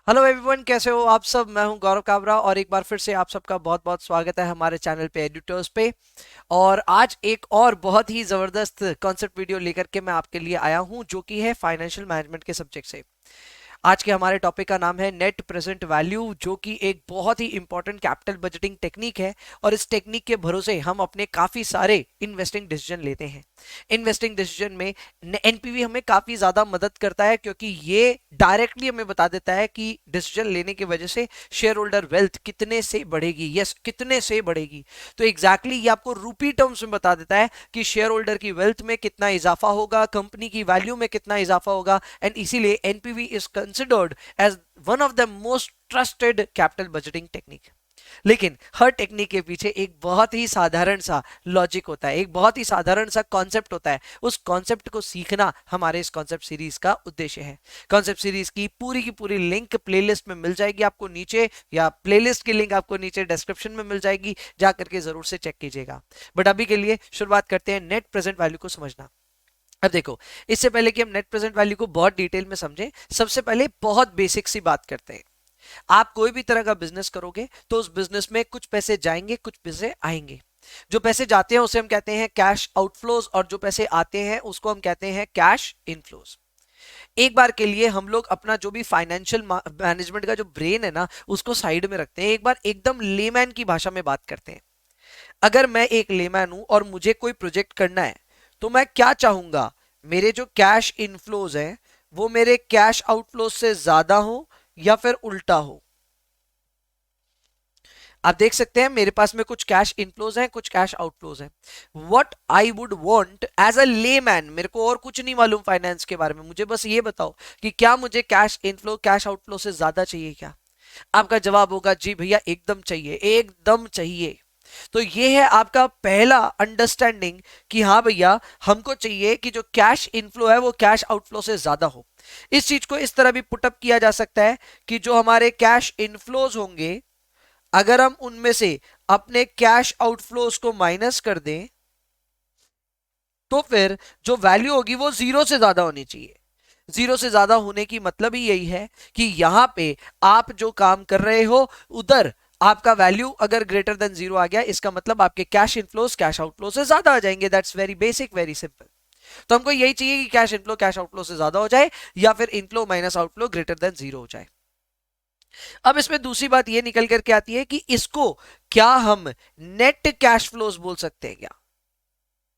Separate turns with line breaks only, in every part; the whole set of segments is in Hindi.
हेलो एवरीवन, कैसे हो आप सब। मैं हूं गौरव काबरा और एक बार फिर से आप सबका बहुत बहुत स्वागत है हमारे चैनल पे एडिटर्स पे। और आज एक और बहुत ही जबरदस्त कॉन्सेप्ट वीडियो लेकर के मैं आपके लिए आया हूं, जो कि है फाइनेंशियल मैनेजमेंट के सब्जेक्ट से। आज के हमारे टॉपिक का नाम है नेट प्रेजेंट वैल्यू, जो कि एक बहुत ही इंपॉर्टेंट कैपिटल बजटिंग टेक्निक है। और इस टेक्निक के भरोसे हम अपने काफी सारे इन्वेस्टिंग डिसीजन लेते हैं। इन्वेस्टिंग डिसीजन में एनपीवी हमें काफी ज्यादा मदद करता है, क्योंकि ये डायरेक्टली हमें बता देता है कि डिसीजन लेने की वजह से शेयर होल्डर वेल्थ कितने से बढ़ेगी। यस, कितने से बढ़ेगी। तो एग्जैक्टली ये आपको रूपी टर्म्स में बता देता है कि शेयर होल्डर की वेल्थ में कितना इजाफा होगा, कंपनी की वैल्यू में कितना इजाफा होगा। एंड इसीलिए NPV is considered as one of the most trusted capital budgeting technique. लेकिन हर टेक्निक के पीछे एक बहुत ही साधारण सा लॉजिक होता है, एक बहुत ही साधारण सा कॉन्सेप्ट होता है। उस कॉन्सेप्ट को सीखना हमारे इस कॉन्सेप्ट सीरीज का उद्देश्य है। कॉन्सेप्ट सीरीज की पूरी लिंक प्लेलिस्ट में मिल जाएगी आपको नीचे, या प्लेलिस्ट की लिंक आपको नीचे डिस्क्रिप्शन में मिल जाएगी, जा करके जरूर से चेक कीजिएगा। बट अभी के लिए शुरुआत करते हैं नेट प्रेजेंट वैल्यू को समझना। अब देखो, इससे पहले कि हम नेट प्रेजेंट वैल्यू को बहुत डिटेल में समझें, सबसे पहले बहुत बेसिक सी बात करते हैं। आप कोई भी तरह का बिजनेस करोगे तो उस बिजनेस में कुछ पैसे जाएंगे, कुछ पैसे आएंगे। जो पैसे जाते हैं उसे हम कहते हैं कैश आउटफ्लोज, और जो पैसे आते हैं उसको हम कहते हैं कैश इनफ्लोज। एक बार के लिए हम लोग अपना जो भी फाइनेंशियल मैनेजमेंट का जो ब्रेन है ना, उसको साइड में रखते हैं। एक बार एकदम लेमैन की भाषा में बात करते हैं। अगर मैं एक लेमैन हूं और मुझे कोई प्रोजेक्ट करना है, तो मैं क्या चाहूंगा? मेरे जो कैश इनफ्लोज है वो मेरे कैश आउटफ्लोज से ज्यादा हो या फिर उल्टा हो। आप देख सकते हैं मेरे पास में कुछ कैश इनफ्लोज हैं, कुछ कैश आउटफ्लोज हैं। What I would want as a layman, मेरे को और कुछ नहीं मालूम फाइनेंस के बारे में, मुझे बस ये बताओ कि क्या मुझे कैश इनफ्लो कैश आउटफ्लो से ज्यादा चाहिए क्या? आपका जवाब होगा जी भैया, एकदम चाहिए, एकदम चाहिए। तो ये है आपका पहला अंडरस्टैंडिंग कि हाँ भैया, हमको चाहिए कि जो कैश इनफ्लो है वो कैश आउटफ्लो से ज्यादा हो। इस चीज को इस तरह भी पुटअप किया जा सकता है कि जो हमारे कैश इनफ्लोज होंगे, अगर हम उनमें से अपने कैश आउटफ्लोज को माइनस कर दें, तो फिर जो वैल्यू होगी वो जीरो से ज्यादा होनी चाहिए। जीरो से ज्यादा होने की मतलब ही यही है कि यहां पे आप जो काम कर रहे हो, उधर आपका वैल्यू अगर ग्रेटर देन जीरो आ गया, इसका मतलब आपके कैश इनफ्लोज कैश आउटफ्लो से ज्यादा आ जाएंगे। That's very basic, very simple. तो हमको यही चाहिए कि कैश इनफ्लो कैश आउटफ्लो से ज्यादा हो जाए, या फिर inflow minus outflow greater than zero हो जाए। अब इसमें दूसरी बात ये निकल करके आती है कि इसको क्या हम नेट कैश फ्लोज बोल सकते हैं क्या?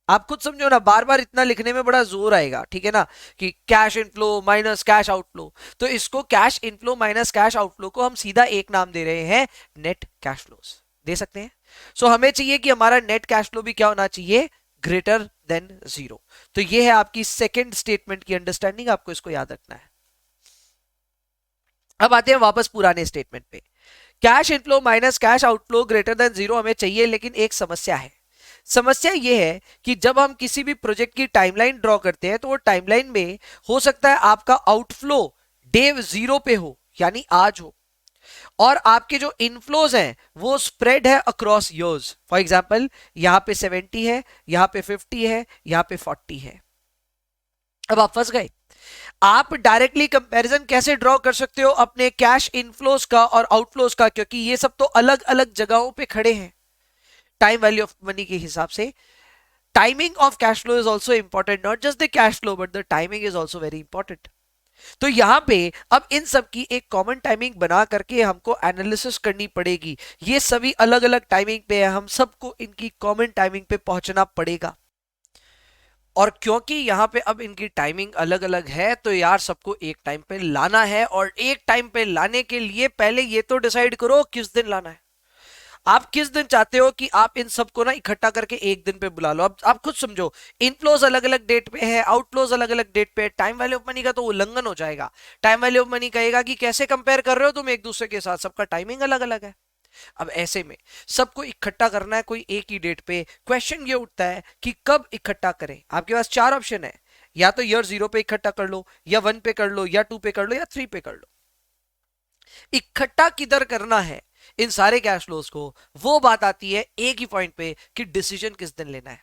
आप खुद समझो ना, बार बार इतना लिखने में बड़ा जोर आएगा, ठीक है ना, कि cash inflow minus cash outflow. तो इसको cash inflow minus cash outflow को हम सीधा एक नाम दे रहे हैं, नेट कैश फ्लोज दे सकते हैं। सो हमें चाहिए कि हमारा नेट कैश फ्लो भी क्या होना चाहिए? Greater than zero. तो ये है आपकी सेकेंड स्टेटमेंट की अंडरस्टैंडिंग, आपको इसको याद रखना है। अब आते हैं वापस पुराने स्टेटमेंट पे। Cash inflow minus cash outflow greater than zero हमें चाहिए, लेकिन एक समस्या है। समस्या यह है कि जब हम किसी भी प्रोजेक्ट की टाइमलाइन ड्रॉ करते हैं, तो वो टाइमलाइन में हो सकता है आपका आउटफ्लो डे जीरो पे हो, यानी आज हो, और आपके जो इनफ्लोज हैं वो स्प्रेड है अक्रॉस ईयर्स। फॉर एग्जांपल, यहां पे 70 है, यहां पे 50 है, यहां पे 40 है। अब आप फंस गए। आप डायरेक्टली कंपैरिजन कैसे ड्रॉ कर सकते हो अपने कैश इनफ्लोज का और आउटफ्लोज का, क्योंकि ये सब तो अलग अलग जगहों पे खड़े हैं टाइम वैल्यू ऑफ मनी के हिसाब से। Timing of cash flow is also important, not just the cash flow but the timing is also very important. तो यहां पे अब इन सब की एक कॉमन टाइमिंग बना करके हमको एनालिसिस करनी पड़ेगी। ये सभी अलग अलग टाइमिंग पे है, हम सबको इनकी कॉमन टाइमिंग पे पहुंचना पड़ेगा। और क्योंकि यहाँ पे अब इनकी टाइमिंग अलग अलग है, तो यार सबको एक टाइम पे लाना है, और एक टाइम पे लाने के लिए पहले ये तो डिसाइड करो किस दिन लाना है। आप किस दिन चाहते हो कि आप इन सबको ना इकट्ठा करके एक दिन पे बुला लो? अब आप खुद समझो, इनफ्लोज अलग अलग डेट पे है, आउटफ्लोज अलग अलग डेट पे है, टाइम वैल्यू ऑफ मनी का तो उल्लंघन हो जाएगा। टाइम वैल्यू ऑफ मनी कहेगा कि कैसे कंपेयर कर रहे हो तुम एक दूसरे के साथ, सबका टाइमिंग अलग अलग है। अब ऐसे में सबको इकट्ठा करना है कोई एक ही डेट पे। क्वेश्चन ये उठता है कि कब इकट्ठा करें। आपके पास चार ऑप्शन है, या तो ईयर जीरो पे इकट्ठा कर लो, या वन पे कर लो, या टू पे कर लो, या थ्री पे कर लो। इकट्ठा किधर करना है इन सारे कैश फ्लोज को, वो बात आती है एक ही पॉइंट पे कि डिसीजन किस दिन लेना है।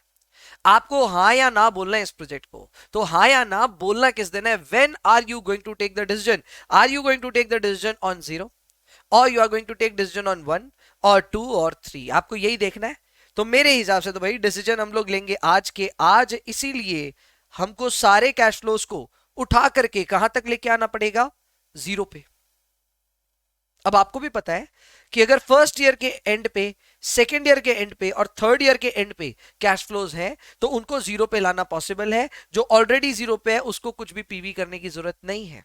आपको हाँ या ना बोलना है इस प्रोजेक्ट को। तो हाँ या ना बोलना किस दिन है, when are you going to take the decision, are you going to take the decision on 0 और you are going to take decision on 1 और 2 और 3, आपको यही देखना है। तो मेरे हिसाब से तो भाई डिसीजन हम लोग लेंगे आज के आज, इसीलिए हमको सारे कैश फ्लोज को उठा करके कहां तक लेके आना पड़ेगा, 0 पे। अब आपको भी पता है कि अगर फर्स्ट ईयर के एंड पे, सेकेंड ईयर के एंड पे और थर्ड ईयर के एंड पे कैश फ्लोज है तो उनको 0 पे लाना पॉसिबल है। जो ऑलरेडी 0 पे है उसको कुछ भी पीवी करने की जरूरत नहीं है।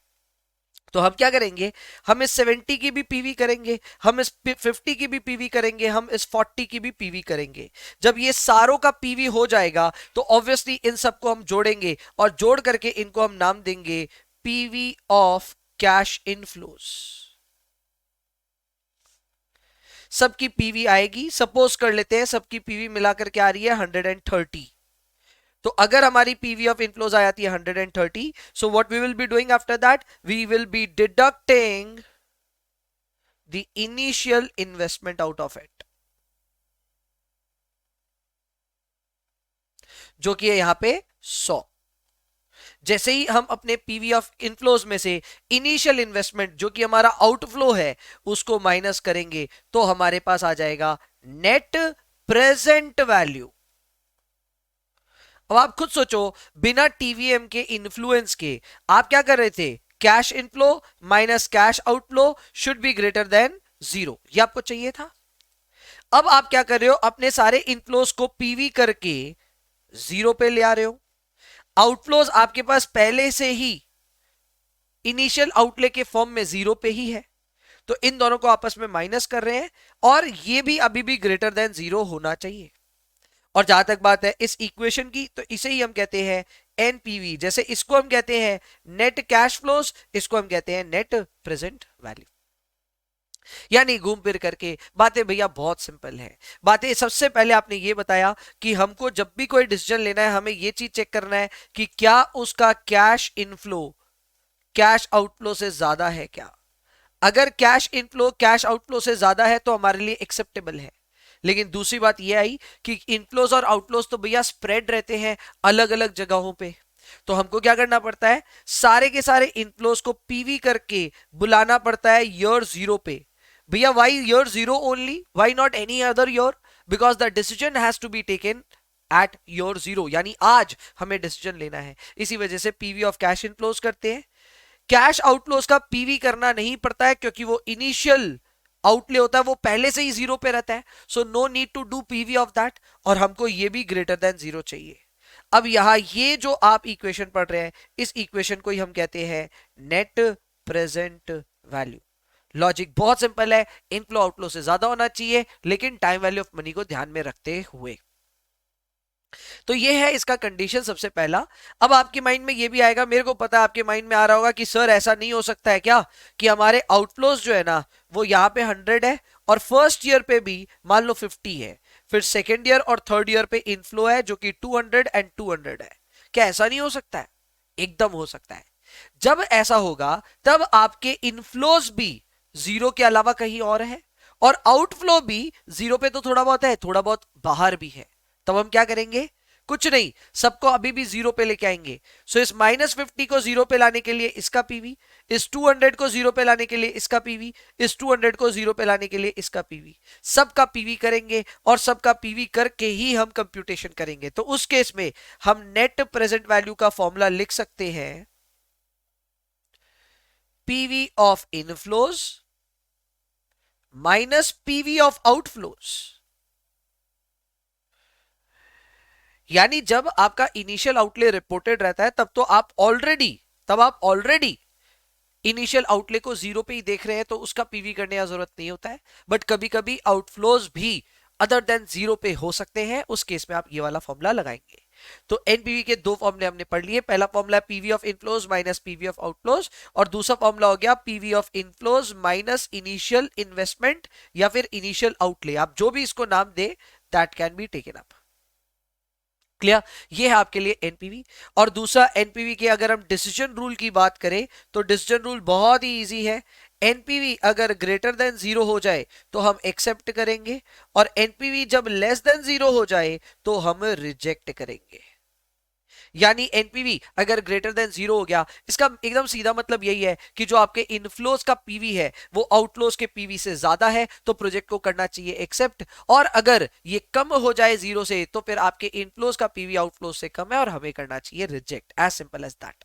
तो हम क्या करेंगे, हम इस 70 की भी पीवी करेंगे, हम इस 50 की भी पीवी करेंगे, हम इस 40 की भी पीवी करेंगे। जब ये सारों का पीवी हो जाएगा तो ऑब्वियसली इन सबको हम जोड़ेंगे और जोड़ करके इनको हम नाम देंगे पीवी ऑफ कैश इनफ्लोज। सबकी पीवी आएगी, सपोज कर लेते हैं सबकी पीवी मिलाकर के आ रही है 130। तो अगर हमारी पीवी ऑफ इनफ्लोज आ जाती है 130, so what we will be doing after that, we will be deducting the initial investment out of it, जो कि है यहां पे 100। जैसे ही हम अपने पीवी ऑफ इनफ्लोज में से इनिशियल इन्वेस्टमेंट जो कि हमारा आउटफ्लो है उसको माइनस करेंगे तो हमारे पास आ जाएगा नेट प्रेजेंट वैल्यू। अब आप खुद सोचो, बिना टीवीएम के इन्फ्लुएंस के आप क्या कर रहे थे, cash inflow minus cash outflow should be greater than 0, ये आपको चाहिए था। अब आप क्या कर रहे हो, अपने सारे इनफ्लोज को पीवी करके 0 पे ले आ रहे हो। आउटफ्लोज आपके पास पहले से ही इनिशियल आउटले के फॉर्म में 0 पे ही है, तो इन दोनों को आपस में माइनस कर रहे हैं और ये भी अभी भी ग्रेटर देन 0 होना चाहिए। और जहां तक बात है इस इक्वेशन की, तो इसे ही हम कहते हैं एनपीवी। जैसे इसको हम कहते हैं नेट कैश फ्लोज, इसको हम कहते हैं नेट प्रेजेंट वैल्यू। यानी घूम फिर करके बातें भैया बहुत सिंपल है। बातें सबसे पहले आपने ये बताया कि हमको जब भी कोई डिसीजन लेना है हमें ये चीज चेक करना है कि क्या उसका कैश इनफ्लो कैश आउटफ्लो से ज्यादा है क्या। अगर कैश इनफ्लो कैश आउटफ्लो से ज्यादा है तो हमारे लिए एक्सेप्टेबल है। लेकिन दूसरी बात यह आई कि इनफ्लोज और आउटफ्लोज तो भैया स्प्रेड रहते हैं अलग अलग जगहों पे, तो हमको क्या करना पड़ता है, सारे के सारे इनफ्लोज को पीवी करके बुलाना पड़ता है ईयर 0 पे। भैया why year 0 only, why not any other year, because the decision has to be taken at year 0, यानी आज हमें डिसीजन लेना है। इसी वजह से पीवी ऑफ कैश इनफ्लोज करते हैं। कैश आउटफ्लोज का पीवी करना नहीं पड़ता है क्योंकि वो इनिशियल आउटले होता है, वो पहले से ही 0 पे रहता है, so no need to do PV of that. और हमको ये भी ग्रेटर देन 0 चाहिए। अब यहां ये जो आप इक्वेशन पढ़ रहे हैं इस इक्वेशन को ही हम कहते हैं नेट प्रेजेंट वैल्यू। लॉजिक बहुत सिंपल है, इनफ्लो आउटफ्लो से ज्यादा होना चाहिए लेकिन टाइम वैल्यू ऑफ मनी को ध्यान में रखते हुए। तो ये है इसका कंडीशन सबसे पहला। अब आपके माइंड में ये भी आएगा, मेरे को पता है आपके माइंड में आ रहा होगा कि सर ऐसा नहीं हो सकता है क्या कि हमारे आउटफ्लोज जो है ना वो यहाँ पे 100 है और फर्स्ट ईयर पे भी मान लो 50 है, फिर सेकेंड ईयर और थर्ड ईयर पे इनफ्लो है जो कि 200 एंड 200 है। क्या ऐसा नहीं हो सकता है? एकदम हो सकता है। जब ऐसा होगा तब आपके इनफ्लोज भी 0 के अलावा कहीं और है और आउटफ्लो भी 0 पे तो थोड़ा बहुत है, थोड़ा बहुत बाहर भी है। तब हम क्या करेंगे, कुछ नहीं, सबको अभी भी 0 पे लेके आएंगे। सो इस -50 को 0 पे लाने के लिए इसका पीवी, इस 200 को 0 पे लाने के लिए इसका पीवी, इस 200 को 0 पे लाने के लिए इसका पीवी, सबका पीवी करेंगे और सबका पीवी करके ही हम कंप्यूटेशन करेंगे। तो उस केस में हम नेट प्रेजेंट वैल्यू का फॉर्मूला लिख सकते हैं PV of inflows minus PV of outflows. यानी जब आपका इनिशियल आउटले रिपोर्टेड रहता है तब आप ऑलरेडी इनिशियल आउटले को 0 पे ही देख रहे हैं तो उसका पीवी करने की जरूरत नहीं होता है। बट कभी कभी आउटफ्लोज भी अदर देन 0 पे हो सकते हैं, उस केस में आप ये वाला फॉर्मूला लगाएंगे। तो एनपीवी के दो फॉर्मूले हमने पढ़ लिए। पहला formula PV of inflows minus PV of outflows और दूसरा फॉर्मूला हो गया PV of inflows minus initial investment या फिर इनिशियल आउटले, आप जो भी इसको नाम दे, that can be taken up. Clear? ये है आपके लिए एनपीवी। और दूसरा एनपीवी के अगर हम डिसीजन रूल की बात करें तो डिसीजन रूल बहुत ही इजी है। एनपीवी अगर ग्रेटर देन 0 हो जाए तो हम एक्सेप्ट करेंगे, और एनपीवी जब लेस देन 0 हो जाए तो हम रिजेक्ट करेंगे। यानी एनपीवी अगर ग्रेटर देन 0 हो गया, इसका एकदम सीधा मतलब यही है कि जो आपके इनफ्लोज का पीवी है वो आउटफ्लोज के पीवी से ज्यादा है तो प्रोजेक्ट को करना चाहिए एक्सेप्ट, और अगर ये कम हो जाए 0 से तो फिर आपके इनफ्लोज का पीवी आउटफ्लोज से कम है और हमें करना चाहिए reject. As simple as that.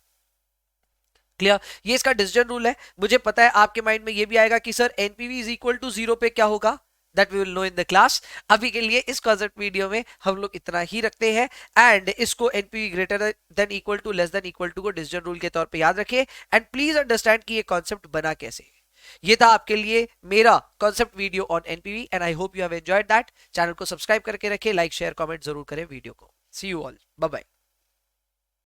Clear? ये इसका डिसीजन रूल है। मुझे पता है आपके माइंड में ये भी आएगा कि sir NPV is equal to 0 पे क्या होगा, that we will know in the class. अभी के लिए इस कॉन्सेप्ट वीडियो में हम लोग इतना ही रखते हैं, एंड इसको NPV greater than equal to less than equal to को डिसीजन रूल के तौर पे याद रखिए, एंड प्लीज अंडरस्टैंड कि ये कॉन्सेप्ट बना कैसे। ये था आपके लिए मेरा concept video on NPV, and I hope you have enjoyed that. Channel को सब्सक्राइब करके रखिए, लाइक शेयर कमेंट जरूर करें वीडियो को। सी यू ऑल, बाय बाय।